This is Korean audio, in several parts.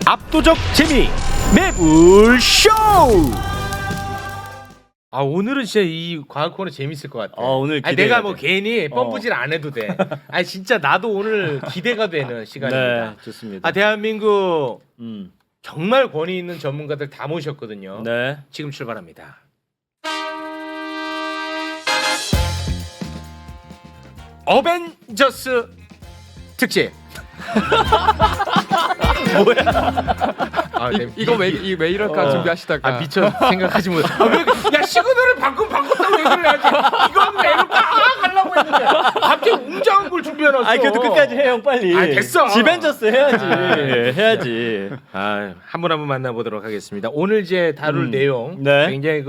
압도적 재미 매불쇼. 아 오늘은 진짜 이 과학 코너 재밌을 것 같아. 오늘 아니, 내가 뭐 괜히 뻔뿌질 안 해도 돼. 아니 진짜 나도 오늘 기대가 되는 시간입니다. 네, 좋습니다. 아 대한민국 정말 권위 있는 전문가들 다 모셨거든요. 네. 지금 출발합니다. 어벤져스 특집. 아, 이거 왜 이럴까 준비하시다가 아 미쳐 생각하지 못. 야 시그널을 바꿨다고 얘기를 해야지. 이건 왜 이럴까 하려고 했는데 갑자기 웅장한 걸 준비해놨어. 아 그래도 끝까지 해 형 빨리. 아 됐어. 지벤져스 해야지. 해야지. 한 분 한 분 만나보도록 하겠습니다. 오늘 이제 다룰 내용 네. 굉장히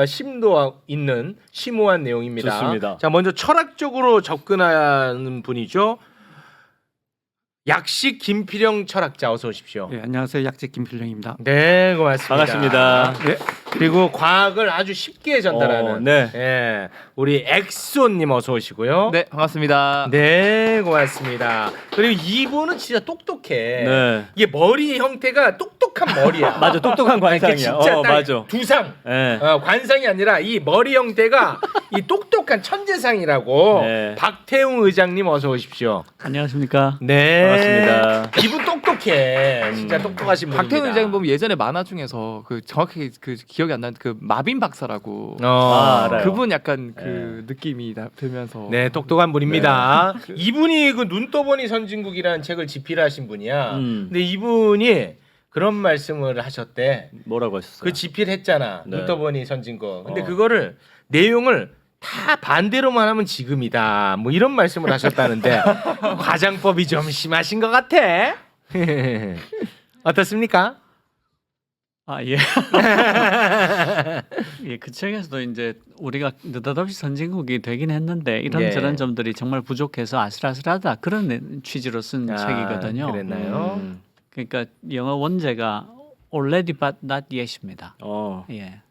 심도 있는 심오한 내용입니다. 좋습니다. 자 먼저 철학적으로 접근하는 분이죠. 약식 김필영 철학자 어서 오십시오. 네, 안녕하세요. 약직 김필령입니다. 네 고맙습니다. 반갑습니다. 네. 그리고 과학을 아주 쉽게 전달하는 네. 예, 우리 엑소님 어서 오시고요. 네, 반갑습니다. 네, 고맙습니다. 그리고 이분은 진짜 똑똑해. 네. 이게 머리 형태가 똑똑한 머리야. 맞아 똑똑한 이게 관상이야. 진짜 딱 맞아. 두상. 네. 관상이 아니라 이 머리 형태가 이 똑똑한 천재상이라고. 네. 박태웅 의장님 어서 오십시오. 안녕하십니까? 네. 반갑습니다. 이분 똑똑해. 진짜 똑똑하신 분입니다. 박태훈 의장님 보면 예전에 만화 중에서 그 정확하게 그 기억이 안 나는 그 마빈 박사라고 알아요. 그분 약간 그 느낌이 들면서 네, 똑똑한 분입니다. 이분이 그 눈떠보니 선진국이라는 책을 집필하신 분이야. 근데 이분이 그런 말씀을 하셨대. 뭐라고 하셨어요? 그 집필했잖아. 네. 눈떠보니 선진국. 근데 어. 그거를 내용을 다 반대로만 하면 지금이다. 뭐 이런 말씀을 하셨다는데 과장법이 좀 심하신 것 같아. 어떻습니까? 아 예. 예, 그 책에서도 이제 우리가 느닷없이 선진국이 되긴 했는데 이런저런 예. 점들이 정말 부족해서 아슬아슬하다 그런 취지로 쓴 책이거든요. 그랬나요? 그러니까 영어 원제가 already but not yet입니다. 예.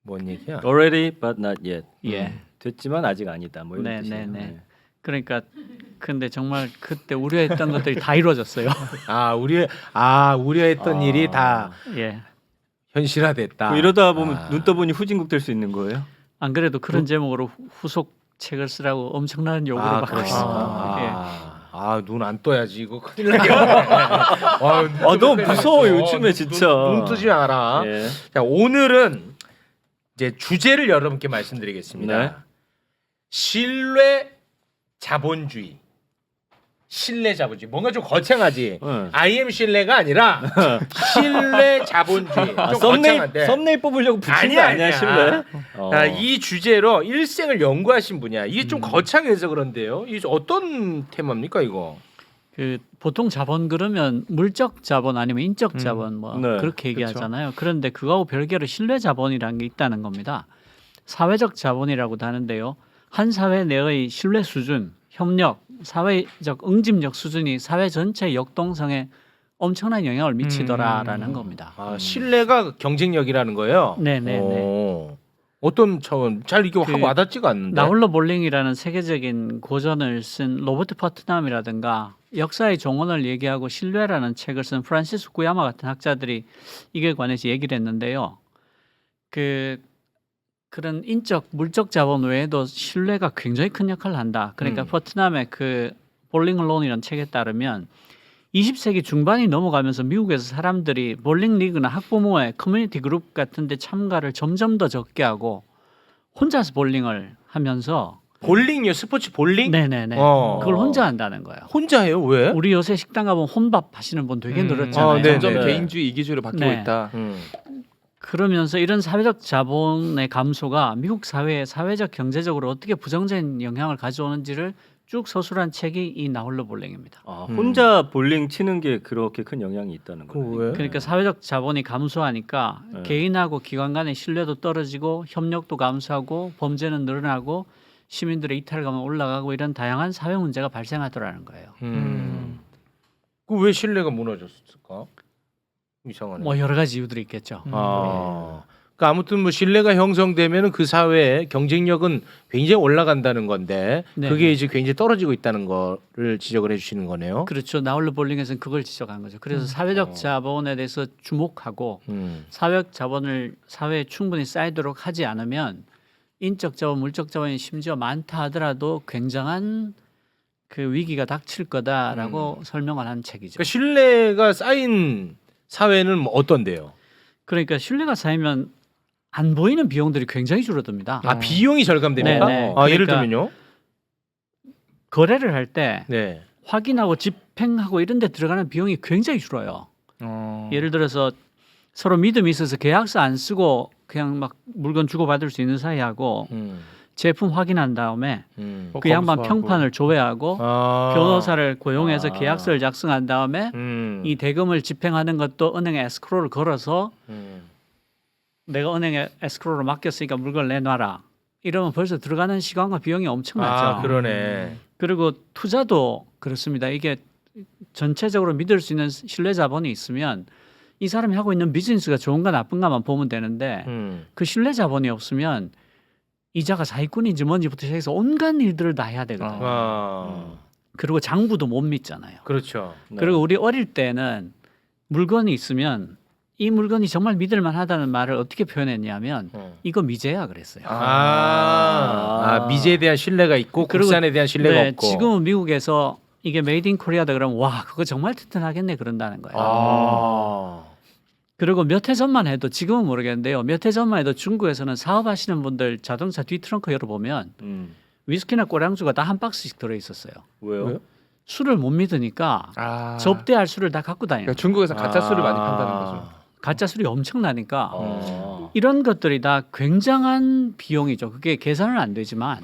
뭔 얘기야? Already but not yet. 예. 됐지만 아직 아니다. 뭐 이런 네, 뜻이에요. 네, 네. 그러니까 근데 정말 그때 우려했던 것들이 다 이루어졌어요. 우려했던 일이 다 예. 현실화됐다. 뭐 이러다 보면 눈 떠보니 후진국 될 수 있는 거예요? 안 그래도 그런 제목으로 후속 책을 쓰라고 엄청난 요구를 받고 있습니다. 눈 안 떠야지 이거 큰일 나겠네. 너무 무서워 요즘에 진짜. 눈 뜨지 마라. 예. 자 오늘은 이제 주제를 여러분께 말씀드리겠습니다. 네. 신뢰 자본주의. 신뢰 자본주의. 뭔가 좀 거창하지. 네. IM 신뢰가 아니라 신뢰 자본주의. 좀 거창한데. 썸네일 뽑으려고 붙인 거 아니야 실내? 이 주제로 일생을 연구하신 분이야. 이게 좀 거창해서 그런데요. 이게 어떤 테마입니까 이거? 그 보통 자본 그러면 물적 자본 아니면 인적 자본 뭐 네, 그렇게 얘기하잖아요. 그런데 그거하고 별개로 신뢰 자본이라는 게 있다는 겁니다. 사회적 자본이라고도 하는데요. 한 사회 내의 신뢰 수준, 협력, 사회적 응집력 수준이 사회 전체의 역동성에 엄청난 영향을 미치더라라는 겁니다. 신뢰가 경쟁력이라는 거예요. 네네네. 어떤 차원? 잘 이게 그 확 와닿지가 않는데. 나홀로 볼링이라는 세계적인 고전을 쓴 로버트 퍼트남이라든가 역사의 종언을 얘기하고 신뢰라는 책을 쓴 프란시스 구야마 같은 학자들이 이에 관해서 얘기를 했는데요. 그런 인적 물적 자본 외에도 신뢰가 굉장히 큰 역할을 한다. 그러니까 퍼트남의 그 볼링 론이라는 책에 따르면 20세기 중반이 넘어가면서 미국에서 사람들이 볼링 리그나 학부모의 커뮤니티 그룹 같은 데 참가를 점점 더 적게 하고 혼자서 볼링을 하면서 볼링이요? 스포츠 볼링? 네네네. 그걸 혼자 한다는 거예요. 혼자 해요? 왜? 우리 요새 식당 가보면 혼밥 하시는 분 되게 늘었잖아요. 네, 점점 네. 개인주의 이기주의로 바뀌고 네. 있다. 그러면서 이런 사회적 자본의 감소가 미국 사회에 사회적 경제적으로 어떻게 부정적인 영향을 가져오는지를 쭉 서술한 책이 이 나홀로 볼링입니다. 혼자 볼링 치는 게 그렇게 큰 영향이 있다는 거예요. 왜? 그러니까 사회적 자본이 감소하니까 네. 개인하고 기관 간의 신뢰도 떨어지고 협력도 감소하고 범죄는 늘어나고 시민들의 이탈감은 올라가고 이런 다양한 사회 문제가 발생하더라는 거예요. 그 왜 신뢰가 무너졌을까? 이상하네. 뭐 여러 가지 이유들이 있겠죠. 그러니까 아무튼 뭐 신뢰가 형성되면은 그 사회의 경쟁력은 굉장히 올라간다는 건데 네. 그게 이제 굉장히 떨어지고 있다는 거를 지적을 해주시는 거네요. 그렇죠. 나홀로 볼링에서는 그걸 지적한 거죠. 그래서 사회적 자본에 대해서 주목하고 사회적 자본을 사회에 충분히 쌓이도록 하지 않으면 인적 자본, 물적 자본이 심지어 많다 하더라도 굉장한 그 위기가 닥칠 거다라고 설명을 한 책이죠. 그러니까 신뢰가 쌓인 사회는 뭐 어떤데요? 그러니까 신뢰가 쌓이면 안 보이는 비용들이 굉장히 줄어듭니다. 아 비용이 절감됩니까? 네. 아, 예를 그러니까 들면요? 거래를 할 때 네. 확인하고 집행하고 이런 데 들어가는 비용이 굉장히 줄어요. 예를 들어서 서로 믿음이 있어서 계약서 안 쓰고 그냥 막 물건 주고받을 수 있는 사이하고 제품 확인한 다음에 그 양반 평판을 조회하고 변호사를 고용해서 계약서를 작성한 다음에 이 대금을 집행하는 것도 은행에 에스크로를 걸어서 내가 은행에 에스크로를 맡겼으니까 물건을 내놔라. 이러면 벌써 들어가는 시간과 비용이 엄청나죠. 아 그러네. 그리고 투자도 그렇습니다. 이게 전체적으로 믿을 수 있는 신뢰 자본이 있으면 이 사람이 하고 있는 비즈니스가 좋은가 나쁜가만 보면 되는데 그 신뢰 자본이 없으면 이자가 사기꾼인지 뭔지부터 시작해서 온갖 일들을 다 해야 되거든요. 그리고 장부도 못 믿잖아요. 그렇죠. 그리고 우리 어릴 때는 물건이 있으면 이 물건이 정말 믿을 만하다는 말을 어떻게 표현했냐면 이거 미제야 그랬어요. 미제에 대한 신뢰가 있고 그리고 국산에 대한 신뢰가 네, 없고. 지금은 미국에서 이게 메이드 인 코리아다 그러면 와 그거 정말 튼튼하겠네 그런다는 거예요. 그리고 몇 해 전만 해도 지금은 모르겠는데요. 몇 해 전만 해도 중국에서는 사업하시는 분들 자동차 뒤 트렁크 열어보면 위스키나 꼬량주가 다 한 박스씩 들어있었어요. 왜요? 술을 못 믿으니까 접대할 술을 다 갖고 다니는 그러니까 중국에서 가짜 술을 많이 판다는 거죠. 가짜 술이 엄청나니까 이런 것들이 다 굉장한 비용이죠. 그게 계산은 안 되지만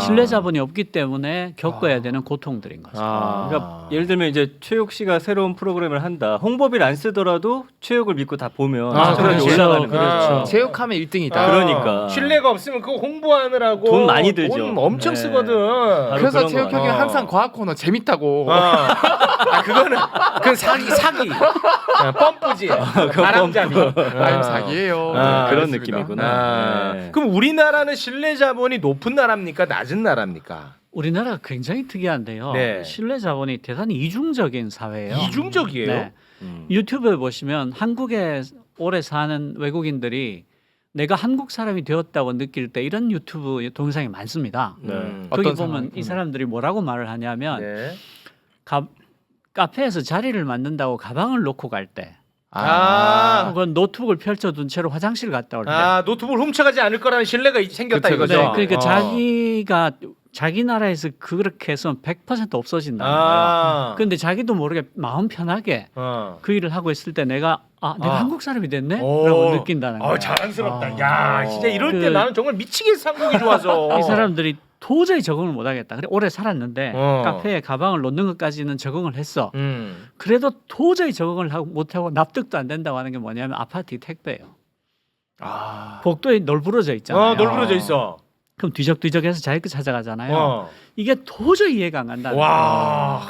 신뢰 자본이 없기 때문에 겪어야 되는 고통들인 거죠. 그러니까 예를 들면 이제 최욱 씨가 새로운 프로그램을 한다. 홍보비를 안 쓰더라도 최욱을 믿고 다 보면 시청률이 그렇죠. 올라가는 그렇죠. 거죠. 체육하면 1등이다. 그러니까. 신뢰가 없으면 그거 홍보하느라고 돈 많이 들죠. 돈 엄청 네. 쓰거든. 바로 그래서 그런 체육 거 형이 같아요. 항상 과학 코너 재밌다고. 그거는 사기. 펌프지. 바람잡이. 아니 사기예요. 그런 그렇습니다. 느낌이구나. 네. 그럼 우리나라는 신뢰 자본이 높은 나라입니까? 낮은 나라입니까? 우리나라가 굉장히 특이한데요. 네. 신뢰 자본이 대단히 이중적인 사회예요. 이중적이에요. 네. 유튜브에 보시면 한국에 오래 사는 외국인들이 내가 한국 사람이 되었다고 느낄 때 이런 유튜브 동영상이 많습니다. 거기 어떤 보면 상황? 이 사람들이 뭐라고 말을 하냐면 네. 카페에서 자리를 만든다고 가방을 놓고 갈 때 아, 혹은 노트북을 펼쳐둔 채로 화장실 갔다 올 때 노트북을 훔쳐가지 않을 거라는 신뢰가 생겼다 그쵸, 이거죠. 네, 그러니까 자기가 자기 나라에서 그렇게 했으면 100% 없어진다는 거예요. 근데 자기도 모르게 마음 편하게 그 일을 하고 있을 때 내가 내가 한국 사람이 됐네? 라고 느낀다는 거예요. 자랑스럽다. 야, 진짜 이럴 때 그- 나는 정말 미치겠어 한국이 좋아서. 이 사람들이 도저히 적응을 못 하겠다. 그래 오래 살았는데 카페에 가방을 놓는 것까지는 적응을 했어. 그래도 도저히 적응을 못 하고 납득도 안 된다고 하는 게 뭐냐면 아파트 택배예요. 복도에 널브러져 있잖아요. 널브러져 있어. 그럼 뒤적뒤적해서 자기 거 찾아가잖아요. 이게 도저히 이해가 안 간다는 거예요. 와.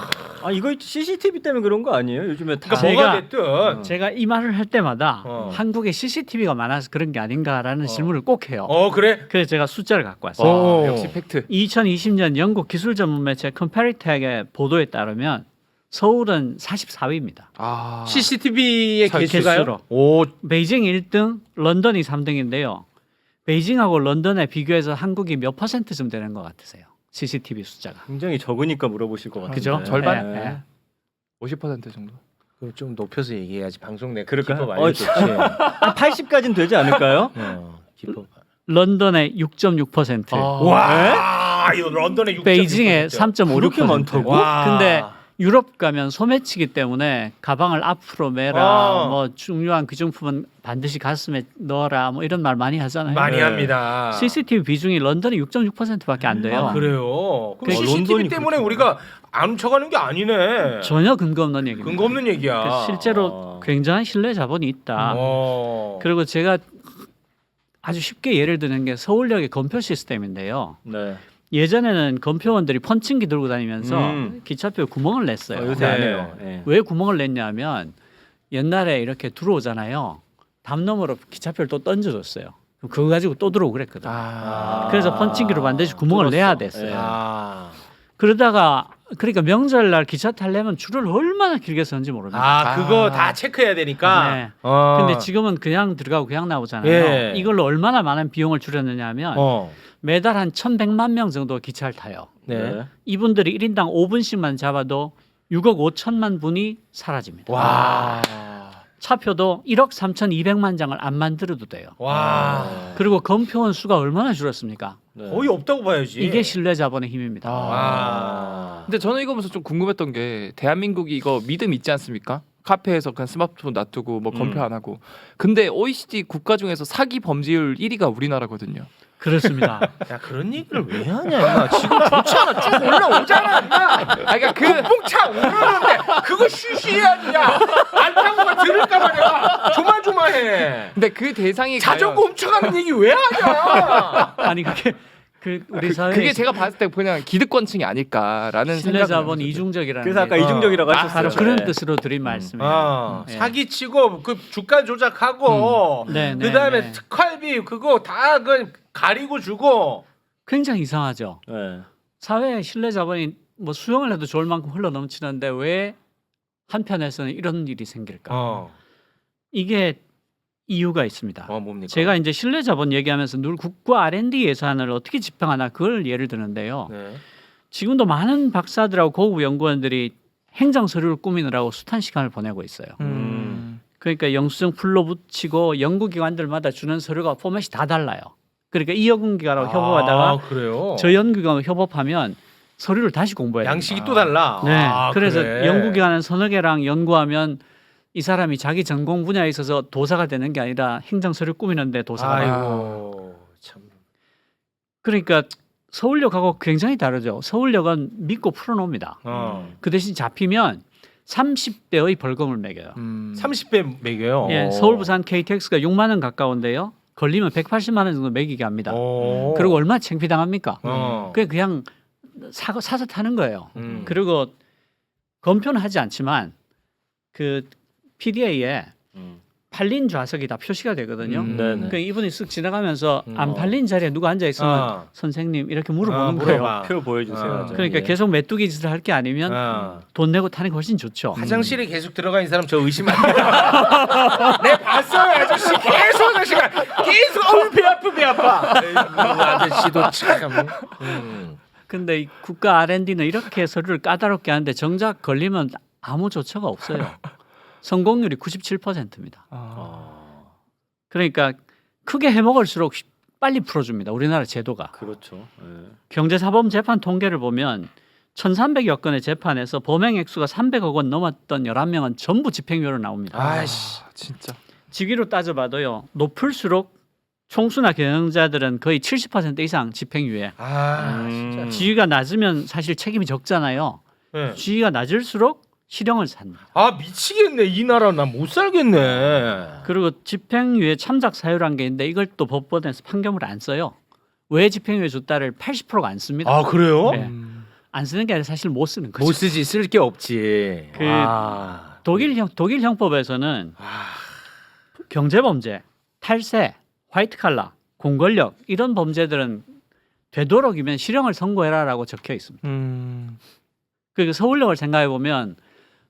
이거 CCTV 때문에 그런 거 아니에요? 요즘에 다 그러니까 뭐가 됐든. 제가 이 말을 할 때마다 한국에 CCTV가 많아서 그런 게 아닌가라는 질문을 꼭 해요. 그래? 그래서 제가 숫자를 갖고 왔어요. 역시 팩트. 2020년 영국 기술 전문 매체 컴패리텍의 보도에 따르면 서울은 44위입니다. CCTV의 개수가요? 개수로. 베이징 1등, 런던이 3등인데요. 베이징하고 런던에 비교해서 한국이 몇 %쯤 되는 것 같으세요? CCTV 숫자가. 굉장히 적으니까 물어보실 것 같아요. 그죠? 절반? 네. 50% 정도. 그럼 좀 높여서 얘기해야지 방송 내 그럴까요? 기법 알려줬지. 80까지는 되지 않을까요? 기법. 런던의 6.6%, 와, 이거 런던의 6.6%. 베이징의 3.56%. 그렇게 많다고? 근데 유럽 가면 소매치기 때문에 가방을 앞으로 매라, 뭐 중요한 귀중품은 반드시 가슴에 넣어라, 뭐 이런 말 많이 하잖아요. 많이 합니다. CCTV 비중이 런던이 6.6%밖에 안 돼요. 그래요. 그럼 그 CCTV 런던이 때문에 그렇구나. 우리가 안 훔쳐가는 게 아니네. 전혀 근거 없는 얘기입니다. 근거 없는 얘기야. 그래서 실제로 굉장한 신뢰 자본이 있다. 그리고 제가 아주 쉽게 예를 드는 게 서울역의 검표 시스템인데요. 네. 예전에는 검표원들이 펀칭기 들고 다니면서 기차표에 구멍을 냈어요. 요새 안 해요. 네. 왜 구멍을 냈냐면 옛날에 이렇게 들어오잖아요. 담 너머로 기차표를 또 던져줬어요. 그럼 그거 가지고 또 들어오고 그랬거든. 그래서 펀칭기로 반드시 구멍을 내야 됐어요. 아. 그러다가 그러니까 명절날 기차 타려면 줄을 얼마나 길게 서는지 모릅니다. 그거 다 체크해야 되니까. 네. 어. 근데 지금은 그냥 들어가고 그냥 나오잖아요. 예. 이걸로 얼마나 많은 비용을 줄였느냐 하면 매달 한 1,100만 명 정도 기차를 타요. 네. 이분들이 1인당 5분씩만 잡아도 6억 5천만 분이 사라집니다. 와. 차표도 1억 3,200만 장을 안 만들어도 돼요. 와. 그리고 검표원 수가 얼마나 줄었습니까? 네. 거의 없다고 봐야지. 이게 신뢰 자본의 힘입니다. 와. 근데 저는 이거 보면서 좀 궁금했던 게 대한민국이 이거 믿음 있지 않습니까? 카페에서 그냥 스마트폰 놔두고 뭐 검표 안 하고. 근데 OECD 국가 중에서 사기 범죄율 1위가 우리나라거든요. 그렇습니다. 야 그런 얘기를 왜 하냐 임마. 지금 좋지 않아. 쭉 올라오잖아 임마. 그러니까 폭차 오르는데 그거 쉬쉬해야지. 안 타고가 들을까봐 내가 조마조마해. 근데 그 대상이 자전거 훔쳐가는 얘기 왜 하냐. 아니 그게 우리 사회 그게 제가 봤을 때 그냥 기득권층이 아닐까라는 신뢰 생각이 자본 들어요. 이중적이라는 그래서 아까 게 이중적이라고 바로 하셨어요. 그런 네. 뜻으로 드린 말씀이에요. 예. 사기치고 그 주가 조작하고 네, 네, 그다음에 네. 특활비 그거 다 그 가리고 주고. 굉장히 이상하죠. 네. 사회의 신뢰 자본이 뭐 수용을 해도 좋을 만큼 흘러 넘치는데 왜 한편에서는 이런 일이 생길까? 이게 이유가 있습니다. 뭡니까? 제가 이제 신뢰 자본 얘기하면서 늘 국가 R&D 예산을 어떻게 집행하나 그걸 예를 드는데요. 네. 지금도 많은 박사들하고 고급 연구원들이 행정 서류를 꾸미느라고 숱한 시간을 보내고 있어요. 그러니까 영수증 풀로 붙이고 연구기관들마다 주는 서류가 포맷이 다 달라요. 그러니까 이 연구기관하고 협업하다가 그래요? 저 연구기관하고 협업하면 서류를 다시 공부해야 돼요. 양식이 또 달라. 네. 그래서 그래. 연구기관은 서너 개랑 연구하면 이 사람이 자기 전공 분야에 있어서 도사가 되는 게 아니라 행정 서류 꾸미는데 도사가 돼요. 아이고 참. 그러니까 서울역하고 굉장히 다르죠. 서울역은 믿고 풀어놓습니다. 그 대신 잡히면 30배의 벌금을 매겨요. 30배 매겨요. 예, 서울 부산 KTX가 6만 원 가까운데요. 걸리면 180만 원 정도 매기게 합니다. 그리고 얼마나 창피당합니까? 그냥 사서 타는 거예요. 그리고 검표는 하지 않지만 그 PDA에 팔린 좌석이 다 표시가 되거든요. 그러니까 이분이 쓱 지나가면서 안 팔린 자리에 누가 앉아 있으면 선생님 이렇게 물어보는 거예요. 표 보여주세요. 그러니까 계속 메뚜기 짓을 할 게 아니면 돈 내고 타는 게 훨씬 좋죠. 화장실에 계속 들어가 있는 사람 저 의심 안 해요. 내 봤어요 아저씨 계속 아저씨가 계속 배 아파. 에이구, 아저씨도 참. 근데 이 국가 R&D는 이렇게 서류를 까다롭게 하는데 정작 걸리면 아무 조처가 없어요. 성공률이 97%입니다. 그러니까 크게 해먹을수록 빨리 풀어줍니다. 우리나라 제도가. 그렇죠. 네. 경제사범 재판 통계를 보면 1,300여 건의 재판에서 범행 액수가 300억 원 넘었던 11명은 전부 집행유예로 나옵니다. 아이씨 진짜. 직위로 따져봐도요. 높을수록 총수나 경영자들은 거의 70% 이상 집행유예. 진짜. 지위가 낮으면 사실 책임이 적잖아요. 네. 지위가 낮을수록 실형을 삽니다. 미치겠네. 이 나라 나 못 살겠네. 그리고 집행유예 참작 사유란 게 있는데 이걸 또 법원에서 판결을 안 써요. 왜 집행유예 줬다를 80%가 안 씁니다. 그래요? 네. 안 쓰는 게 아니라 사실 못 쓰는 거죠. 못 쓰지 쓸 게 없지. 그 독일 형법에서는 경제범죄, 탈세, 화이트 칼라, 공권력 이런 범죄들은 되도록이면 실형을 선고해라라고 적혀 있습니다. 그리고 서울역을 생각해 보면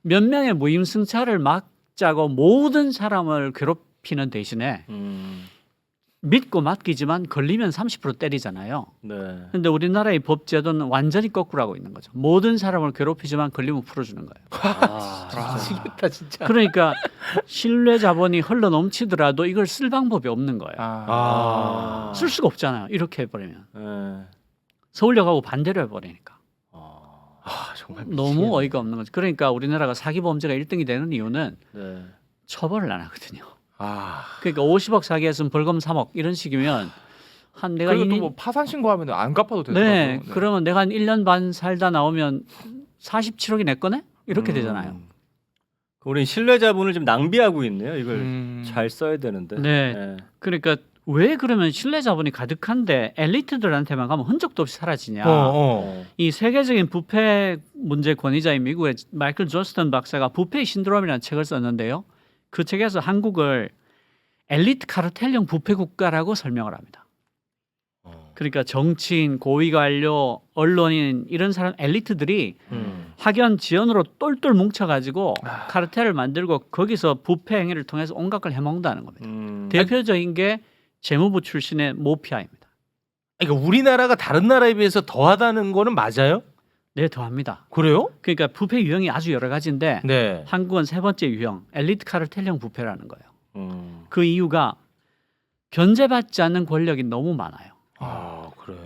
몇 명의 무임승차를 막자고 모든 사람을 괴롭히는 대신에 믿고 맡기지만 걸리면 30% 때리잖아요. 네. 근데 우리나라의 법제도는 완전히 거꾸로 하고 있는 거죠. 모든 사람을 괴롭히지만 걸리면 풀어주는 거예요. 미치겠다 진짜. 그러니까 신뢰 자본이 흘러 넘치더라도 이걸 쓸 방법이 없는 거예요. 쓸 수가 없잖아요. 이렇게 해버리면. 네. 서울역하고 반대로 해버리니까. 정말 너무 어이가 없는 거죠. 그러니까 우리나라가 사기 범죄가 1등이 되는 이유는 네. 처벌을 안 하거든요. 그러니까 50억 사기했으면 벌금 3억 이런 식이면 한 내가 그리고 또 뭐 파산 신고하면 안 갚아도 되더라고요. 네, 그러면 내가 한 1년 반 살다 나오면 47억이 내 거네? 이렇게 되잖아요. 우리 신뢰 자본을 좀 낭비하고 있네요. 이걸 잘 써야 되는데. 네. 그러니까 왜 그러면 신뢰 자본이 가득한데 엘리트들한테만 가면 흔적도 없이 사라지냐? 이 세계적인 부패 문제 권위자인 미국의 마이클 조스턴 박사가 부패 신드롬이라는 책을 썼는데요. 그 책에서 한국을 엘리트 카르텔형 부패 국가라고 설명을 합니다. 그러니까 정치인, 고위관료, 언론인 이런 사람 엘리트들이 학연 지연으로 똘똘 뭉쳐가지고 카르텔을 만들고 거기서 부패 행위를 통해서 온갖 걸 해먹는다는 겁니다. 대표적인 게 재무부 출신의 모피아입니다. 그러니까 우리나라가 다른 나라에 비해서 더하다는 거는 맞아요? 네, 더합니다. 그래요? 그러니까 부패 유형이 아주 여러 가지인데 네. 한국은 세 번째 유형, 엘리트 카르텔형 부패라는 거예요. 그 이유가 견제받지 않는 권력이 너무 많아요. 아 그래?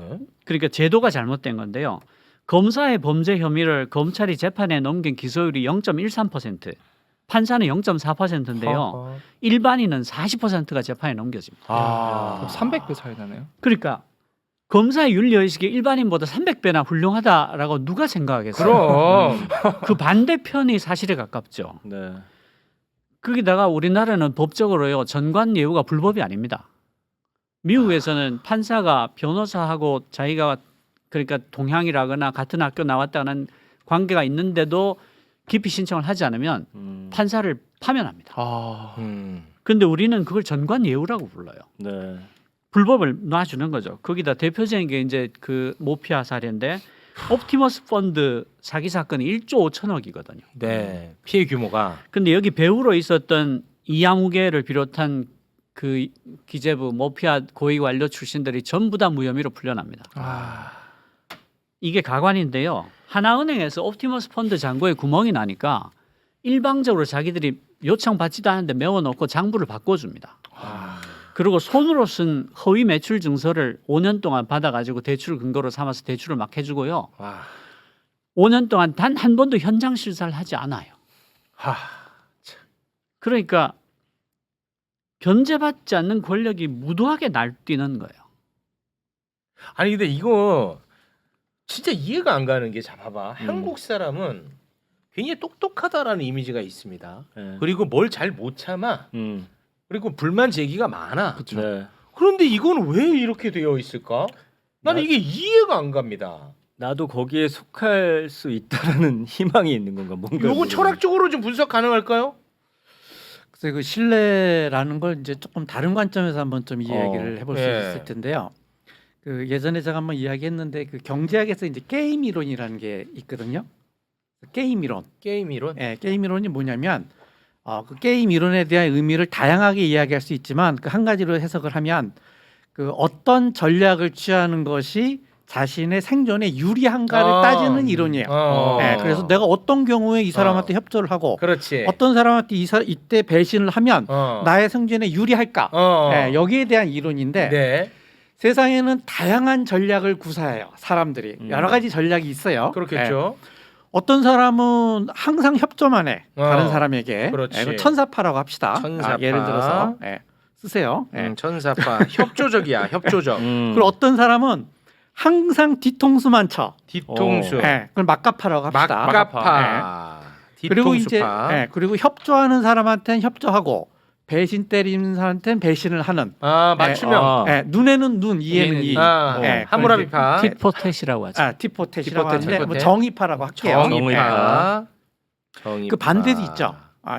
그러니까 제도가 잘못된 건데요. 검사의 범죄 혐의를 검찰이 재판에 넘긴 기소율이 0.13%, 판사는 0.4%인데요. 일반인은 40%가 재판에 넘겨집니다. 아 300배 차이 나네요. 그러니까 검사의 윤리의식이 일반인보다 300배나 훌륭하다라고 누가 생각하겠어요? 그럼 그 반대편이 사실에 가깝죠. 네. 거기다가 우리나라는 법적으로요. 전관 예우가 불법이 아닙니다. 미국에서는 판사가 변호사하고 자기가 그러니까 동향이라거나 같은 학교 나왔다는 관계가 있는데도 기피 신청을 하지 않으면 판사를 파면합니다. 아, 그런데 우리는 그걸 전관 예우라고 불러요. 네. 불법을 놔주는 거죠. 거기다 대표적인 게 이제 그 모피아 사례인데 옵티머스 펀드 사기 사건이 1조 5천억이거든요. 네 피해 규모가 근데 여기 배우로 있었던 이양우계를 비롯한 그 기재부 모피아 고위 관료 출신들이 전부 다 무혐의로 풀려납니다. 이게 가관인데요. 하나은행에서 옵티머스 펀드 잔고에 구멍이 나니까 일방적으로 자기들이 요청 받지도 않은데 메워놓고 장부를 바꿔줍니다. 그리고 손으로 쓴 허위 매출 증서를 5년 동안 받아가지고 대출 근거로 삼아서 대출을 막 해주고요. 와. 5년 동안 단 한 번도 현장 실사를 하지 않아요. 하. 그러니까 견제받지 않는 권력이 무도하게 날뛰는 거예요. 아니 근데 이거 진짜 이해가 안 가는 게 잡아봐. 한국 사람은 굉장히 똑똑하다라는 이미지가 있습니다. 네. 그리고 뭘 잘 못 참아. 그리고 불만 제기가 많아. 네. 그런데 이건 왜 이렇게 되어 있을까? 나는 이게 이해가 안 갑니다. 나도 거기에 속할 수 있다라는 희망이 있는 건가 뭔가. 요거 모르겠네. 철학적으로 좀 분석 가능할까요? 그래서 그 신뢰라는 걸 이제 조금 다른 관점에서 한번 좀 이야기를 해볼 수 예. 있을 텐데요. 그 예전에 제가 한번 이야기했는데 그 경제학에서 이제 게임 이론이라는 게 있거든요. 게임 이론. 게임 이론. 예, 게임 이론이 뭐냐면 그 게임 이론에 대한 의미를 다양하게 이야기할 수 있지만 그 한 가지로 해석을 하면 그 어떤 전략을 취하는 것이 자신의 생존에 유리한가를 따지는 이론이에요. 예, 그래서 내가 어떤 경우에 이 사람한테 협조를 하고 그렇지. 어떤 사람한테 이때 배신을 하면 나의 생존에 유리할까? 예, 여기에 대한 이론인데 네. 세상에는 다양한 전략을 구사해요. 사람들이 여러 가지 전략이 있어요. 그렇겠죠. 예. 어떤 사람은 항상 협조만 해. 다른 사람에게. 그렇지. 예, 천사파라고 합시다. 천사파. 예를 들어서 쓰세요. 예. 천사파 협조적이야. 협조적. 그리고 어떤 사람은 항상 뒤통수만 쳐. 뒤통수. 예, 그걸 막가파라고 합시다. 막가파. 그리고 이제 뒤통수파. 그리고 협조하는 사람한테는 협조하고 배신 때리는 사람한테는 배신을 하는. 맞추면. 눈에는 눈, 이에는 이. 하무라비파. 팁포텟이라고 하죠. 티포텟이라고 티포텟, 하는데 뭐 티포텟. 정의파라고 할게요. 정의파. 그 반대도 있죠.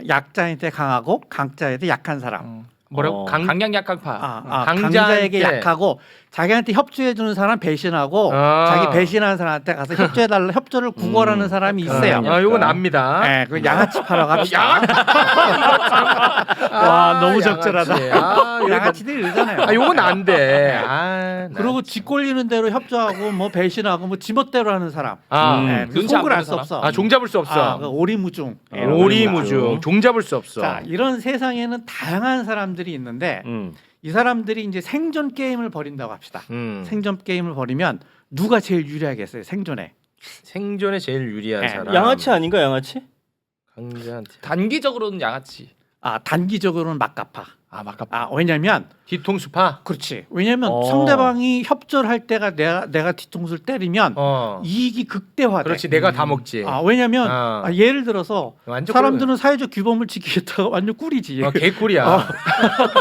약자한테 강하고 강자한테 약한 사람. 뭐라고? 강약 약강파. 강자에게 약하고 자기한테 협조해 주는 사람 배신하고 자기 배신하는 사람한테 가서 협조해 달라 협조를 구걸하는 사람이 있어요. 이건 압니다. 네, 그 양아치파라고 합시다. 와, 너무 적절하다. 양아치들이 이러잖아요. 요건 안 돼. 그리고 지 꼴리는 대로 협조하고 뭐 배신하고 뭐 지멋대로 하는 사람. 그 눈치 안 속을 알 보는 수 사람. 없어. 종 잡을 수 없어. 그 오리무중. 오리무중. 종 잡을 수 없어. 자, 이런 세상에는 다양한 사람들이 있는데 이 사람들이 이제 생존 게임을 벌인다고 합시다. 생존 게임을 벌이면 누가 제일 유리하겠어요? 생존에. 생존에 제일 유리한 사람. 양아치 아닌가 양아치? 강자한테. 단기적으로는 양아치. 단기적으로는 막가파. 막가파. 왜냐면 뒤통수파. 그렇지. 왜냐면 상대방이 협조를 할 때가 내가 뒤통수를 때리면 이익이 극대화돼. 그렇지. 내가 다 먹지. 왜냐면 예를 들어서 완전 사람들은 사회적 규범을 지키겠다가 완전 꿀이지. 개꿀이야.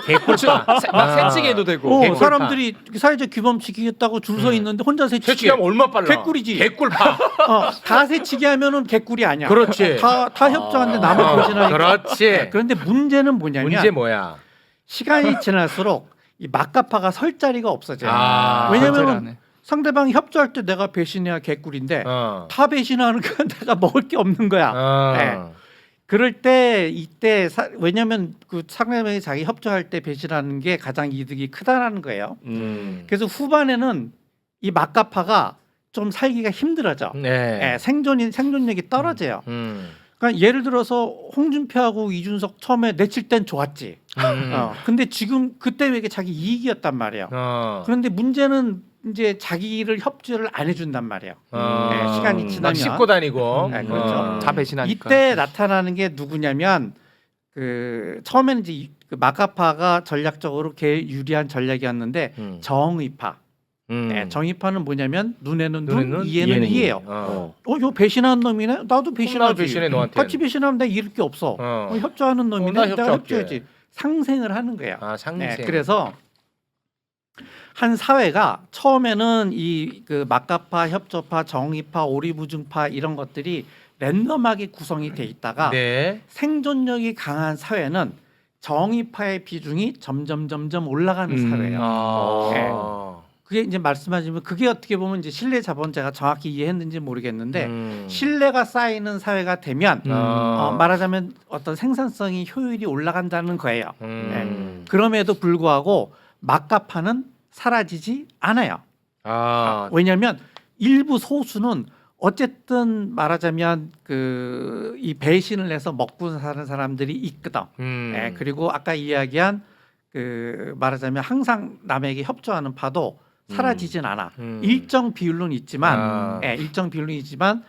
개꿀파. 막 새치기해도 되고. 개꿀파. 사람들이 사회적 규범 지키겠다고 줄 서 있는데 혼자 새치기. 새치기하면 얼마 빨라. 개꿀이지. 개꿀파. 다 새치기 하면은 개꿀이 아니야. 그렇지. 다 협조하는데 남을 배신하니까. 그렇지. 그런데 문제는 뭐냐면 문제 뭐야? 시간이 지날수록 이 막가파가 설 자리가 없어져요. 아, 왜냐면 절제라네. 상대방이 협조할 때 내가 배신해야 개꿀인데 어. 다 배신하는 건 내가 먹을 게 없는 거야. 어. 네. 그럴 때 이때 왜냐하면 그 상대방이 자기 협조할 때 배신하는 게 가장 이득이 크다라는 거예요. 그래서 후반에는 이 막가파가 좀 살기가 힘들어져. 네. 생존력이 떨어져요. 그러니까 예를 들어서 홍준표하고 이준석 처음에 내칠 땐 좋았지. 근데 지금 그때 왜 이게 자기 이익이었단 말이에요. 그런데 문제는 이제 자기를 협조를 안 해준단 말이에요. 네, 시간이 막 지나면 씻고 다니고. 네, 그렇죠. 다 배신하니까. 이때 나타나는 게 누구냐면 그 처음에는 이제 그 마카파가 전략적으로 개 유리한 전략이었는데 정의파. 네, 정의파는 뭐냐면 눈에는 눈, 이에는 이예요. 요 배신하는 놈이네. 나도 배신하지. 배신해 너한테. 같이 배신하면 내가 잃을 게 없어. 협조하는 놈이네. 나 내가 협조할게. 협조해야지. 상생을 하는 거예요. 아, 상생. 네, 그래서 한 사회가 처음에는 이 그 막가파, 협조파, 정의파, 오리부중파 이런 것들이 랜덤하게 구성이 돼 있다가 네. 생존력이 강한 사회는 정의파의 비중이 점점 올라가는 사회예요. 네. 그게 이제 말씀하시면 그게 어떻게 보면 이제 신뢰 자본제가 정확히 이해했는지 모르겠는데 신뢰가 쌓이는 사회가 되면 말하자면 어떤 생산성이 효율이 올라간다는 거예요. 네. 그럼에도 불구하고 막가파는 사라지지 않아요. 왜냐하면 일부 소수는 어쨌든 말하자면 그 이 배신을 해서 먹고 사는 사람들이 있거든. 네, 그리고 아까 이야기한 그 말하자면 항상 남에게 협조하는 파도 사라지진 않아. 일정 비율로는 있지만, 일정 비율로는 있지만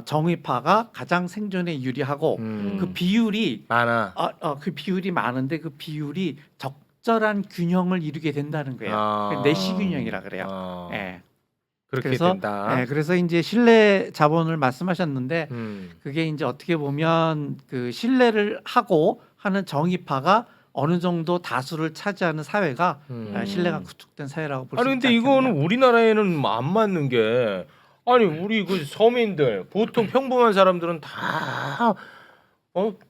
정의파가 가장 생존에 유리하고 그 비율이 많아. 그 비율이 많은데 그 비율이 적절한 균형을 이루게 된다는 거예요. 내시 균형이라 그래요. 예. 그렇게 그래서, 된다. 네, 그래서 이제 신뢰 자본을 말씀하셨는데 그게 이제 어떻게 보면 그 신뢰를 하고 하는 정의파가 어느 정도 다수를 차지하는 사회가 신뢰가 구축된 사회라고 볼 수 있다. 아니 근데 이거는 우리나라에는 안 맞는 게 아니 우리 그 서민들 보통 평범한 사람들은 다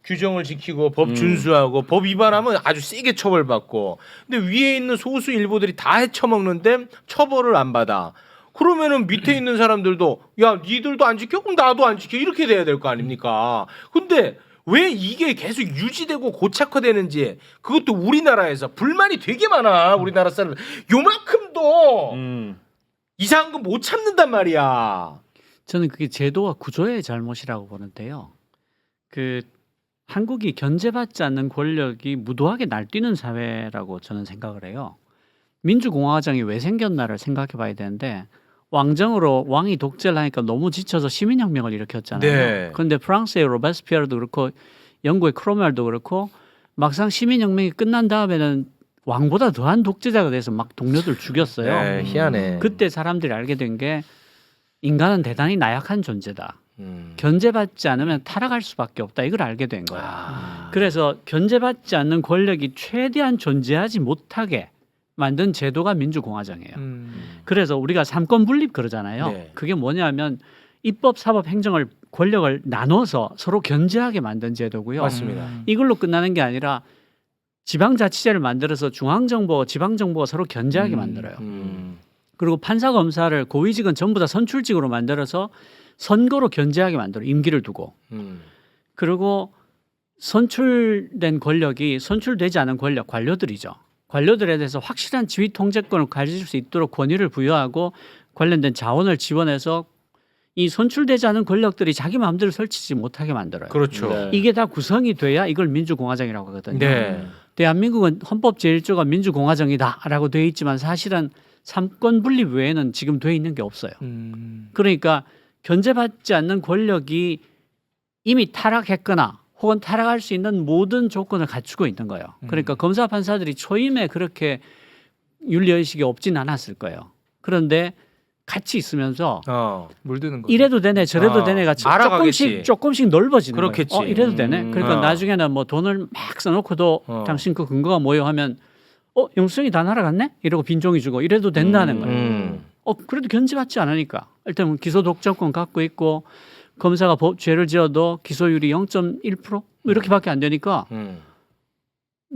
규정을 지키고 법 준수하고 법 위반하면 아주 세게 처벌받고 근데 위에 있는 소수 일부들이 다 헤쳐먹는데 처벌을 안 받아. 그러면은 밑에 있는 사람들도 야 니들도 안 지켜? 그럼 나도 안 지켜 이렇게 돼야 될 거 아닙니까? 근데 왜 이게 계속 유지되고 고착화되는지 그것도 우리나라에서 불만이 되게 많아. 우리나라 사람들 요만큼도 이상한 거 못 참는단 말이야. 저는 그게 제도와 구조의 잘못이라고 보는데요. 그 한국이 견제받지 않는 권력이 무도하게 날뛰는 사회라고 저는 생각을 해요. 민주공화정이 왜 생겼나를 생각해 봐야 되는데 왕정으로 왕이 독재를 하니까 너무 지쳐서 시민혁명을 일으켰잖아요. 네. 그런데 프랑스의 로베스피에르도 그렇고 영국의 크로멜도 그렇고 막상 시민혁명이 끝난 다음에는 왕보다 더한 독재자가 돼서 막 동료들 죽였어요. 네, 희한해. 그때 사람들이 알게 된 게 인간은 대단히 나약한 존재다. 견제받지 않으면 타락할 수밖에 없다. 이걸 알게 된 거예요. 그래서 견제받지 않는 권력이 최대한 존재하지 못하게 만든 제도가 민주공화정이에요. 그래서 우리가 삼권 분립 그러잖아요. 네. 그게 뭐냐면 입법, 사법, 행정을 권력을 나눠서 서로 견제하게 만든 제도고요. 맞습니다. 이걸로 끝나는 게 아니라 지방자치제를 만들어서 중앙정부와 지방정부가 서로 견제하게 만들어요. 그리고 판사, 검사를 고위직은 전부 다 선출직으로 만들어서 선거로 견제하게 만들어요. 임기를 두고. 그리고 선출된 권력이 선출되지 않은 권력, 관료들이죠. 관료들에 대해서 확실한 지휘 통제권을 가질 수 있도록 권위를 부여하고 관련된 자원을 지원해서 이 선출되지 않은 권력들이 자기 마음대로 설치지 못하게 만들어요. 그렇죠. 네. 이게 다 구성이 돼야 이걸 민주공화정이라고 하거든요. 네. 대한민국은 헌법 제1조가 민주공화정이다라고 되어 있지만 사실은 삼권 분립 외에는 지금 되어 있는 게 없어요. 그러니까 견제받지 않는 권력이 이미 타락했거나 혹은 타락할 수 있는 모든 조건을 갖추고 있는 거예요. 그러니까 검사 판사들이 초임에 그렇게 윤리의식이 없진 않았을 거예요. 그런데 같이 있으면서 물드는 거. 이래도 되네 저래도 되네가 알아가겠지. 조금씩 넓어지는 그렇겠지. 거예요. 이래도 되네. 그러니까 나중에는 뭐 돈을 막 써놓고도 당신 그 근거가 뭐예요 하면 영수증이 다 날아갔네? 이러고 빈종이 주고 이래도 된다는 거예요. 그래도 견제받지 않으니까. 일단 기소 독점권 갖고 있고 검사가 죄를 지어도 기소율이 0.1% 이렇게밖에 안 되니까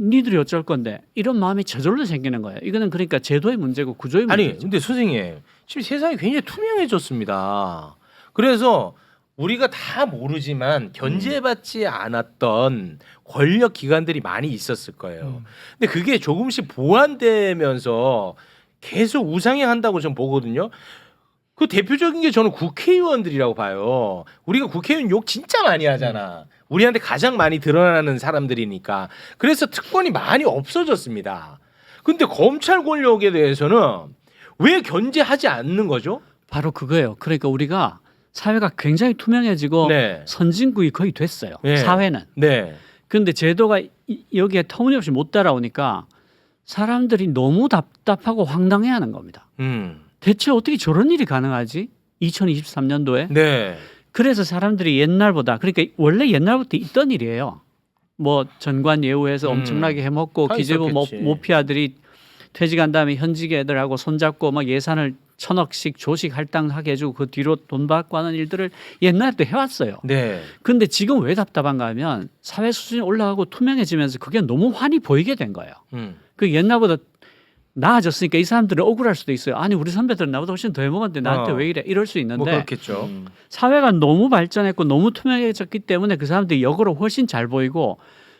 니들이 어쩔 건데 이런 마음이 저절로 생기는 거예요. 이거는 그러니까 제도의 문제고 구조의 아니 문제죠. 근데 선생님 지금 세상이 굉장히 투명해졌습니다. 그래서 우리가 다 모르지만 견제받지 않았던 권력 기관들이 많이 있었을 거예요. 근데 그게 조금씩 보완되면서 계속 우상향한다고 저는 보거든요. 그 대표적인 게 저는 국회의원들이라고 봐요. 우리가 국회의원 욕 진짜 많이 하잖아. 우리한테 가장 많이 드러나는 사람들이니까. 그래서 특권이 많이 없어졌습니다. 근데 검찰 권력에 대해서는 왜 견제하지 않는 거죠? 바로 그거예요. 그러니까 우리가 사회가 굉장히 투명해지고 네. 선진국이 거의 됐어요. 네. 사회는. 네. 근데 제도가 여기에 터무니없이 못 따라오니까 사람들이 너무 답답하고 황당해하는 겁니다. 대체 어떻게 저런 일이 가능하지? 2023년도에. 네. 그래서 사람들이 옛날보다 그러니까 원래 옛날부터 있던 일이에요. 뭐 전관 예우해서 엄청나게 해먹고 다 기재부 있었겠지. 모피아들이 퇴직한 다음에 현직 애들하고 손잡고 막 예산을 1,000억씩 조직 할당하게 해주고 그 뒤로 돈 받고 하는 일들을 옛날부터 해왔어요. 네. 근데 지금 왜 답답한가 하면 사회 수준이 올라가고 투명해지면서 그게 너무 환히 보이게 된 거예요. 그 옛날보다 나아졌으니까 이 사람들은 억울할 수도 있어요. 아니 우리 선배들은 나보다 훨씬 더 해먹었는데 나한테 왜 이래? 이럴 수 있는데 뭐 그렇겠죠. 사회가 너무 발전했고 너무 투명해졌기 때문에 그 사람들이 역으로 훨씬 잘 보이고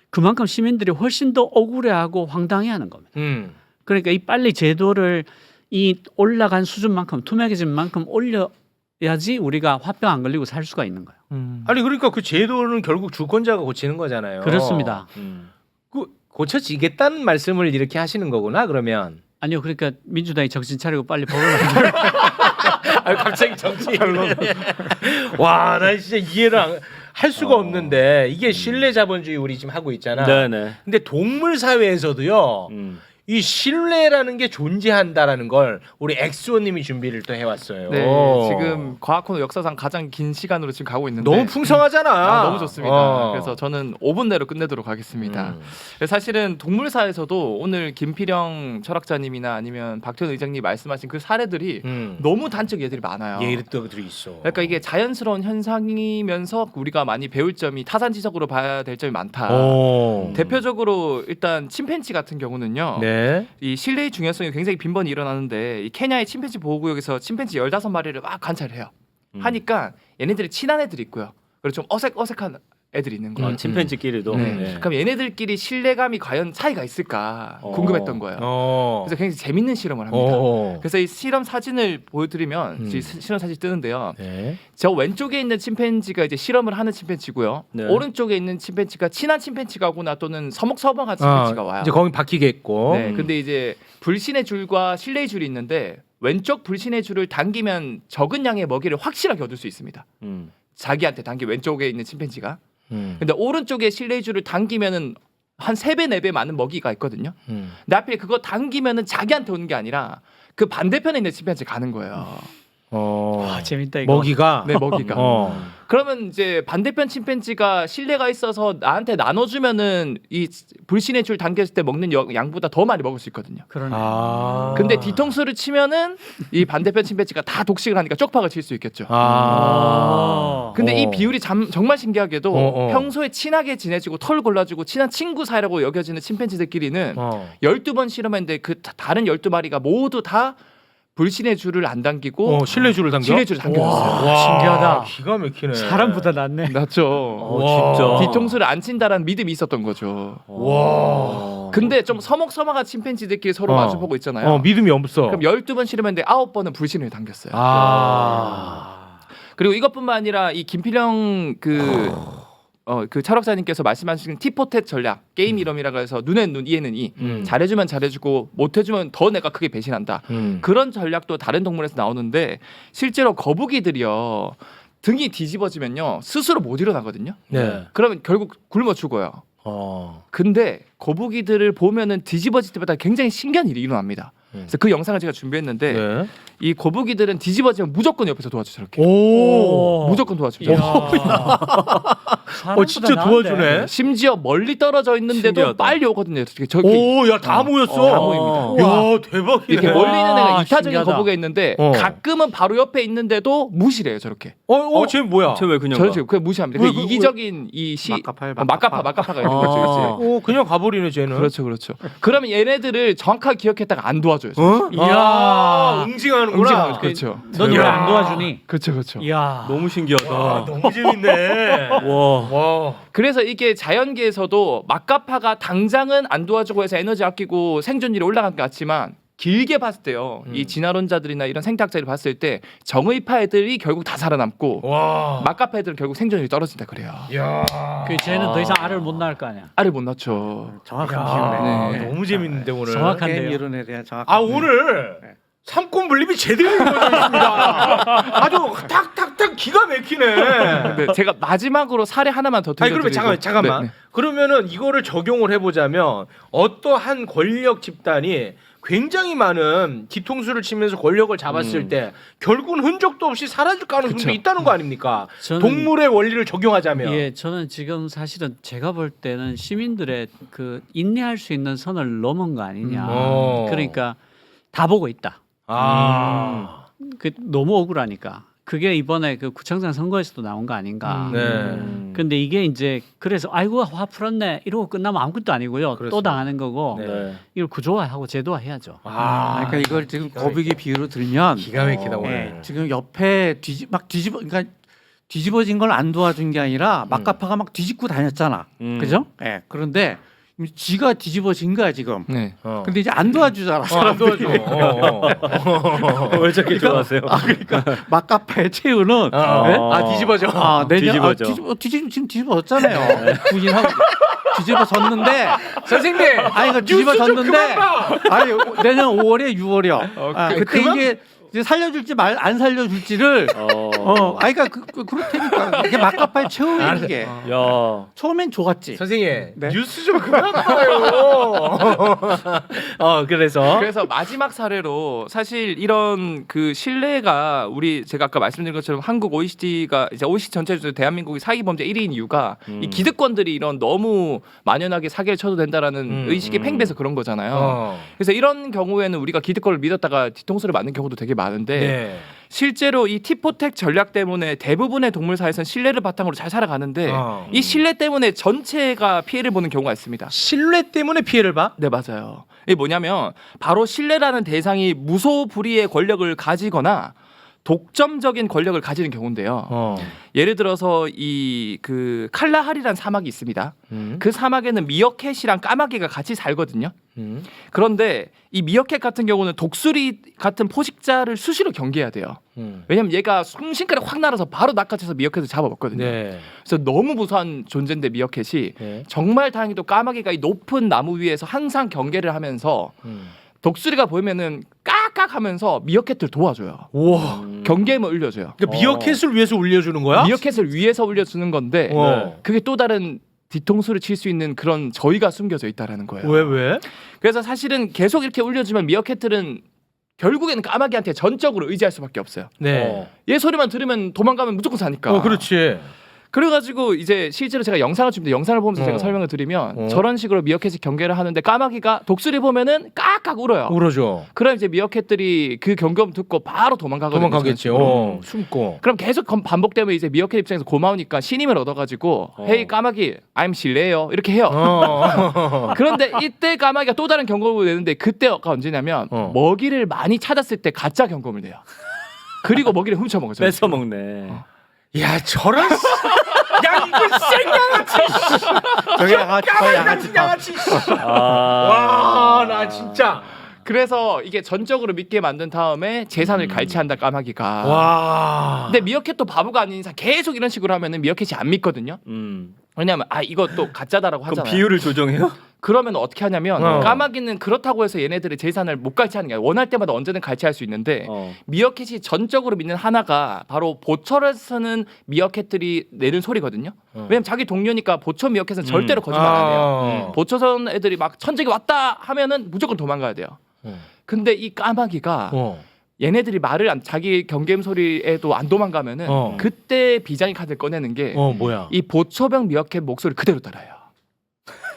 그만큼 시민들이 훨씬 더 억울해하고 황당해하는 겁니다. 그러니까 이 빨리 제도를 이 올라간 수준만큼 투명해진 만큼 올려야지 우리가 화병 안 걸리고 살 수가 있는 거예요. 아니 그러니까 그 제도는 결국 주권자가 고치는 거잖아요. 그렇습니다. 그 고쳐지겠다는 말씀을 이렇게 하시는 거구나 그러면. 아니요, 그러니까 민주당이 정신 차리고 빨리 법을 만들어. 아 갑자기 정치 결론. 와, 나 진짜 이해를 할 수가 없는데 이게 신뢰 자본주의 우리 지금 하고 있잖아. 네네. 근데 동물 사회에서도요. 이 신뢰라는 게 존재한다라는 걸 우리 엑소님이 준비를 또 해왔어요. 네, 지금 과학 코너 역사상 가장 긴 시간으로 지금 가고 있는데 너무 풍성하잖아. 너무 좋습니다. 그래서 저는 5분 내로 끝내도록 하겠습니다. 사실은 동물사에서도 오늘 김필영 철학자님이나 아니면 박태원 의장님 말씀하신 그 사례들이 너무 단적 예들이 많아요. 예들이 있어. 그러니까 이게 자연스러운 현상이면서 우리가 많이 배울 점이 타산지적으로 봐야 될 점이 많다. 대표적으로 일단 침팬지 같은 경우는요. 네. 이 신뢰의 중요성이 굉장히 빈번히 일어나는데 이 케냐의 침팬지 보호구역에서 침팬지 15마리를 막 관찰해요. 하니까 얘네들이 친한 애들이 있고요. 그리고 좀 어색한 애들이 있는 거예요. 침팬지끼리도. 네. 네. 그럼 얘네들끼리 신뢰감이 과연 차이가 있을까 궁금했던 거예요. 그래서 굉장히 재밌는 실험을 합니다. 그래서 이 실험 사진을 보여드리면 실험 사진 뜨는데요. 네. 저 왼쪽에 있는 침팬지가 이제 실험을 하는 침팬지고요. 네. 오른쪽에 있는 침팬지가 친한 침팬지가거나 또는 서먹서먹한 침팬지가 와요. 이제 거기 바뀌겠고. 네, 근데 이제 불신의 줄과 신뢰의 줄이 있는데 왼쪽 불신의 줄을 당기면 적은 양의 먹이를 확실하게 얻을 수 있습니다. 자기한테 당기 왼쪽에 있는 침팬지가. 근데 오른쪽에 신뢰의 줄을 당기면은 한 3배, 4배 많은 먹이가 있거든요. 근데 하필 그거 당기면은 자기한테 오는 게 아니라 그 반대편에 있는 침팬지 가는 거예요. 와, 재밌다 이거. 먹이가. 네, 먹이가. 그러면 이제 반대편 침팬지가 신뢰가 있어서 나한테 나눠주면은 이 불신의 줄 당겼을 때 먹는 양보다 더 많이 먹을 수 있거든요. 그러네. 근데 뒤통수를 치면은 이 반대편 침팬지가 다 독식을 하니까 쪽박을 칠 수 있겠죠. 근데 이 비율이 정말 신기하게도 평소에 친하게 지내지고 털 골라주고 친한 친구 사이라고 여겨지는 침팬지들끼리는 12번 실험했는데 그 다른 12마리가 모두 다 불신의 줄을 안 당기고 신뢰 줄을 당겨. 신뢰 줄을 당겨줬어요. 와, 신기하다. 기가 막히네. 사람보다 낫네. 맞죠. 진짜. 뒤통수를 안 친다라는 믿음이 있었던 거죠. 와. 근데 좀 서먹서먹한 침팬지들끼리 서로 마주보고 있잖아요. 믿음이 없어. 그럼 12번 실험했는데 9번은 불신을 당겼어요. 그리고 이것뿐만 아니라 이 김필영 그 철학자님께서 말씀하신 티포텟 전략, 게임 이름이라고 해서 눈엔 눈, 이에는 이. 잘해주면 잘해주고 못해주면 더 내가 크게 배신한다. 그런 전략도 다른 동물에서 나오는데 실제로 거북이들이요. 등이 뒤집어지면요. 스스로 못 일어나거든요. 네. 그러면 결국 굶어 죽어요. 근데 거북이들을 보면은 뒤집어질 때마다 굉장히 신기한 일이 일어납니다. 그래서 그 영상을 제가 준비했는데 네. 이 거북이들은 뒤집어지면 무조건 옆에서 도와줘 저렇게. 오. 무조건 도와줍니다. 진짜 도와주네. 심지어 멀리 떨어져 있는데도 신기하다. 빨리 오거든요. 저렇게 오, 야, 다 모였어. 다 모입니다. 야, 대박이네. 이렇게 멀리 있는 애가 이타적인 신기하다. 거북이가 있는데 어. 가끔은 바로 옆에 있는데도 무시를 해요 저렇게. 쟤 뭐야? 쟤왜 그냥 저는 지금 그냥 무시합니다. 왜, 그 왜, 이기적인 이시 마카파가 있는 거죠. 그냥 가버리네, 쟤는. 그렇죠. 그러면 얘네들을 정확하게 기억했다가 안 도와줘요. 어? 이야. 응징하는구나. 응징하는 그렇죠. 넌 왜 안 도와주니? 그렇죠. 이야. 너무 신기하다. 아, 너무 재밌네. 와. 와. 그래서 이게 자연계에서도 마카파가 당장은 안 도와주고 해서 에너지 아끼고 생존율이 올라간 것 같지만 길게 봤을 때요. 이 진화론자들이나 이런 생태학자들이 봤을 때 정의파 애들이 결국 다 살아남고 와. 마카파 애들은 결국 생존율이 떨어진다 그래요. 야. 그 쟤는 더 이상 알을 못 낳을 거 아니야. 알을 못 낳죠. 정확한 야, 비유네. 너무 재밌는데 오늘. 정확한- 게임 정확한데요. 이론에 대한 정확한. 아, 오늘 삼권 분립이 제대로 이루어져 있습니다. 아주 탁탁탁 기가 막히네. 네, 제가 마지막으로 사례 하나만 더 아니 들려드리고. 그러면 잠깐만. 네, 네. 그러면은 이거를 적용을 해보자면 어떠한 권력 집단이 굉장히 많은 뒤통수를 치면서 권력을 잡았을 때 결국은 흔적도 없이 사라질 가능성도 그쵸. 있다는 거 아닙니까? 저는- 동물의 원리를 적용하자면. 예, 저는 지금 사실은 제가 볼 때는 시민들의 그 인내할 수 있는 선을 넘은 거 아니냐. 그러니까 다 보고 있다. 아. 그 너무 억울하니까. 그게 이번에 그 구청장 선거에서도 나온 거 아닌가. 네. 근데 이게 이제 그래서 아이고 화 풀었네 이러고 끝나면 아무것도 아니고요. 또 그렇습니다. 당하는 거고 네. 이걸 구조화하고 제도화해야죠. 아. 그러니까 이걸 지금 거북이 비유로 들면 기가 막히다 오늘. 예, 지금 옆에 그러니까 뒤집어진 걸 안 도와준 게 아니라 마카파가 막 뒤집고 다녔잖아. 그죠? 예. 그런데 지가 뒤집어진 거야 지금. 네. 근데 이제 안 도와주잖아. 안 도와줘. 왜 저렇게 좋아하세요? 그러니까 마카파의 최후는 네? 뒤집어져. 내년 뒤집어져. 지금 뒤집어졌잖아요. 부인하고 뒤집어졌는데 선생님. 아니 그 뉴스 좀 뒤집어졌는데 그만 봐. 아니 내년 5월에 6월이요. 그때 그만- 이게 이제 살려줄지 안 살려줄지를 아니 그러니까 그렇다니까 이게 마카파의 최후인 게 야. 처음엔 좋았지. 선생님 네. 뉴스 좀 그만 봐요. 그래서 마지막 사례로 사실 이런 그 신뢰가 제가 아까 말씀드린 것처럼 한국 OECD가 이제 OECD 전체적으로 대한민국이 사기 범죄 1위인 이유가 이 기득권들이 이런 너무 만연하게 사기를 쳐도 된다라는 의식이 팽배해서 그런 거잖아요. 그래서 이런 경우에는 우리가 기득권을 믿었다가 뒤통수를 맞는 경우도 되게 많은데 네. 실제로 이 티포텍 전략 때문에 대부분의 동물사에서는 신뢰를 바탕으로 잘 살아가는데 이 신뢰 때문에 전체가 피해를 보는 경우가 있습니다. 신뢰 때문에 피해를 봐? 네, 맞아요. 이게 뭐냐면 바로 신뢰라는 대상이 무소불위의 권력을 가지거나 독점적인 권력을 가지는 경우인데요. 예를 들어서 이 그 칼라하리라는 사막이 있습니다. 그 사막에는 미어캣이랑 까마귀가 같이 살거든요. 그런데 이 미어캣 같은 경우는 독수리 같은 포식자를 수시로 경계해야 돼요. 왜냐면 얘가 순식간에 확 날아서 바로 낚아채서 미어캣을 잡아먹거든요. 네. 그래서 너무 무서운 존재인데 미어캣이 네. 정말 다행히도 까마귀가 이 높은 나무 위에서 항상 경계를 하면서 독수리가 보이면은 깍깍 하면서 미어캣들 도와줘요. 우와. 경계임을 울려줘요. 그러니까 미어캣을 위해서 울려주는 거야? 미어캣을 위해서 울려주는 건데 어. 그게 또 다른 뒤통수를 칠 수 있는 그런 저희가 숨겨져 있다라는 거예요. 왜? 그래서 사실은 계속 이렇게 울려주면 미어캣들은 결국에는 까마귀한테 전적으로 의지할 수밖에 없어요. 네. 얘 소리만 들으면 도망가면 무조건 사니까. 그렇지. 그래가지고 이제 실제로 제가 영상을 줍니다. 영상을 보면서 제가 설명을 드리면 저런 식으로 미어캣이 경계를 하는데 까마귀가 독수리 보면은 깍깍 울어요. 울어줘. 그럼 이제 미어캣들이 그 경고음 듣고 바로 도망가거든요. 도망가겠지. 숨고. 그럼 계속 반복되면 이제 미어캣 입장에서 고마우니까 신임을 얻어가지고 헤이 까마귀 I'm 실례요 이렇게 해요. 그런데 이때 까마귀가 또 다른 경고음을 내는데 그때가 언제냐면 먹이를 많이 찾았을 때 가짜 경고음을 내요. 그리고 먹이를 훔쳐먹어요. 뺏어 먹네. 야 저런. 야 이거 생양아치. 저기 양아치 파. 양아치. 와나 진짜. 그래서 이게 전적으로 믿게 만든 다음에 재산을 갈취한다 까마귀가. 와. 근데 미어캣도 바보가 아닌 이상 계속 이런 식으로 하면은 미어캣이 안 믿거든요. 왜냐하면 이거 또 가짜다라고 그럼 하잖아요. 비율을 조정해요? 그러면 어떻게 하냐면 어. 까마귀는 그렇다고 해서 얘네들의 재산을 못 갈취하는 게 아니라 원할 때마다 언제든 갈취할 수 있는데 미어캣이 전적으로 믿는 하나가 바로 보철에서는 미어캣들이 내는 소리거든요. 왜냐면 자기 동료니까 보철 미어캣은 절대로 거짓말 안 해요. 보초선 애들이 막 천적이 왔다 하면은 무조건 도망가야 돼요. 근데 이 까마귀가 얘네들이 말을 자기 경계음 소리에도 안 도망가면은 그때 비장의 카드를 꺼내는 게 뭐야? 이 보초병 미어캣 목소리 그대로 따라요.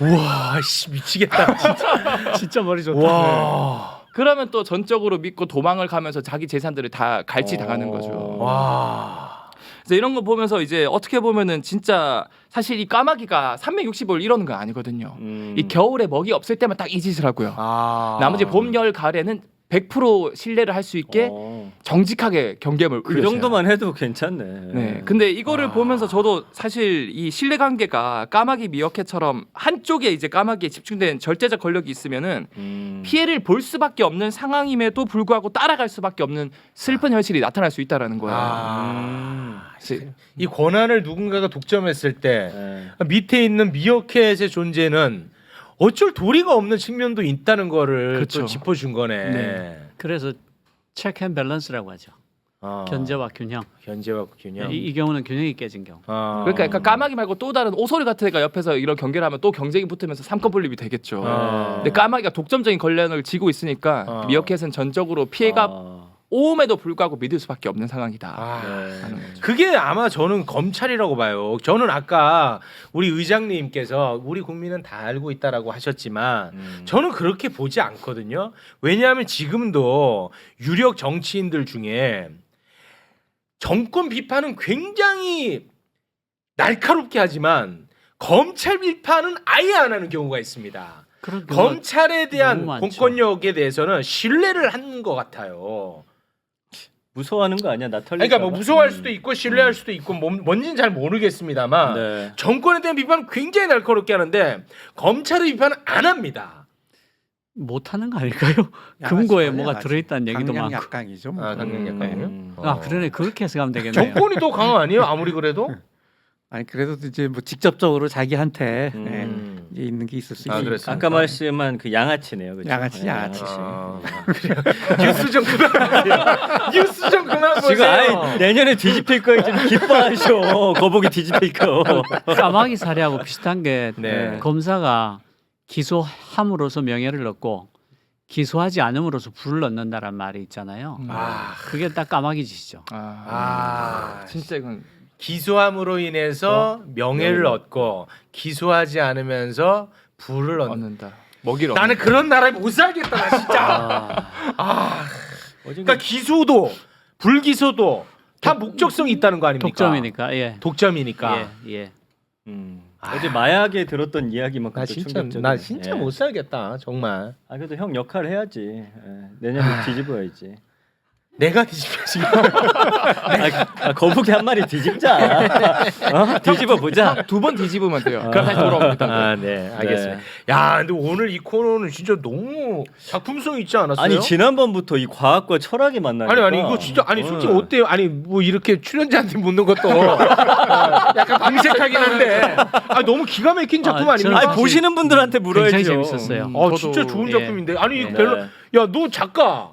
우와, 씨 미치겠다. 진짜. 진짜 머리 좋다. 와. 그러면 또 전적으로 믿고 도망을 가면서 자기 재산들을 다 갈취 당하는 거죠. 와. 그래서 이런 거 보면서 이제 어떻게 보면은 진짜 사실 이 까마귀가 365일 이러는 건 아니거든요. 이 겨울에 먹이 없을 때만 딱 이 짓을 하고요. 나머지 봄, 여름, 가을에는 100% 신뢰를 할 수 있게 정직하게 경계음을 그 울려줘요. 정도만 해도 괜찮네. 네. 근데 이거를 보면서 저도 사실 이 신뢰 관계가 까마귀 미어캣처럼 한쪽에 이제 까마귀에 집중된 절대적 권력이 있으면은 피해를 볼 수밖에 없는 상황임에도 불구하고 따라갈 수밖에 없는 슬픈 현실이 나타날 수 있다라는 거예요. 이 권한을 누군가가 독점했을 때 네. 밑에 있는 미어캣의 존재는 어쩔 도리가 없는 측면도 있다는 거를 그렇죠. 또 짚어준 거네. 네. 그래서 체크 앤 밸런스라고 하죠. 견제와 균형. 견제와 균형. 이 경우는 균형이 깨진 경우. 그러니까 약간 까마귀 말고 또 다른 오소리 같은 애가 옆에서 이런 경계를 하면 또 경쟁이 붙으면서 삼권 분립이 되겠죠. 근데 까마귀가 독점적인 권력을 쥐고 있으니까 미어캣은 전적으로 피해가 오음에도 불구하고 믿을 수밖에 없는 상황이다. 그게 아마 저는 검찰이라고 봐요. 저는 아까 우리 의장님께서 우리 국민은 다 알고 있다라고 하셨지만 저는 그렇게 보지 않거든요. 왜냐하면 지금도 유력 정치인들 중에 정권 비판은 굉장히 날카롭게 하지만 검찰 비판은 아예 안 하는 경우가 있습니다. 그런 경우가 검찰에 대한 너무 많죠. 공권력에 대해서는 신뢰를 하는 것 같아요. 무서워하는 거 아니야? 나 털릴까 그러니까 뭐 봐? 무서워할 수도 있고 신뢰할 수도 있고 뭔지는 잘 모르겠습니다만 네. 정권에 대한 비판은 굉장히 날카롭게 하는데 검찰의 비판은 안 합니다. 못하는 거 아닐까요? 양아치 금고에 거예요, 뭐가 양아치. 들어있다는 얘기도 많고. 강약강이죠. 뭐. 강력약강이요? 아 그러네 그렇게 해석하면 되겠네요. 정권이 더 강한 아니에요? 아무리 그래도? 아니 그래도 이제 뭐 직접적으로 자기한테 음. 이제 있는 게 있을 수 아, 있으니까. 그랬어요? 아까 말씀한 그 양아치네요. 그렇죠? 양아치, 네, 양아치. 그래요. 뉴스 좀 그만하세요. 뉴스 좀 그만 보세요. 지금 아예 내년에 뒤집힐 거에 지금 기뻐하셔. 거북이 뒤집힐 거. 까마귀 사례하고 비슷한 게 네. 검사가 기소함으로써 명예를 얻고 기소하지 않음으로써 불을 얻는다란 말이 있잖아요. 그게 딱 까마귀 짓이죠. 진짜 이건 기소함으로 인해서 명예를 얻고 기소하지 않으면서 부를 얻는. 얻는다. 먹이를 나는 얻는다. 그런 나라에 못 살겠다 나 진짜. 그러니까 기소도 불기소도 다 목적성이 있다는 거 아닙니까? 독점이니까. 예. 독점이니까. 예. 어제 마약에 들었던 이야기만큼 나 또 진짜 충격적이네. 나 진짜 예. 못 살겠다 정말. 아 그래도 형 역할 해야지. 예. 내년에 뒤집어야지. 내가 뒤집혀지고. 거북이 한 마리 뒤집자. 뒤집어 보자. 2번 뒤집으면 돼요. 그럼 다시 돌아옵니다. 네, 알겠습니다. 야, 근데 오늘 이 코너는 진짜 너무 작품성 있지 않았어요? 아니 지난번부터 이 과학과 철학이 만나니까. 아니 이거 진짜 아니 솔직히 어때요? 아니 뭐 이렇게 출연자한테 묻는 것도 약간 방색하긴 한데 아 너무 기가 막힌 작품 아, 아닙니까? 아니 보시는 분들한테 물어야죠. 굉장히 재밌었어요. 아 저도- 진짜 좋은 예. 작품인데 아니 네. 별로 야 너 작가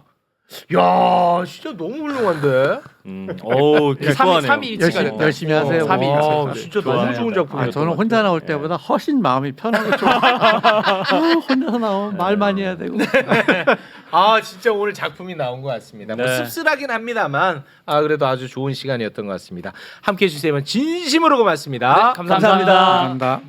야 진짜 너무 훌륭한데 오 기뻐하네요. 3위 열심히 하세요. 삼위 아, 일치가 진짜 좋아요. 너무 좋은 작품이었던 저는 것 혼자 같아요. 나올 때보다 훨씬 마음이 편하고 좀 혼자서 나오면 말 많이 해야 되고. 아 진짜 오늘 작품이 나온 것 같습니다. 뭐 네. 씁쓸하긴 합니다만 아 그래도 아주 좋은 시간이었던 것 같습니다. 함께해 주세요. 진심으로 고맙습니다. 감사합니다. 감사합니다.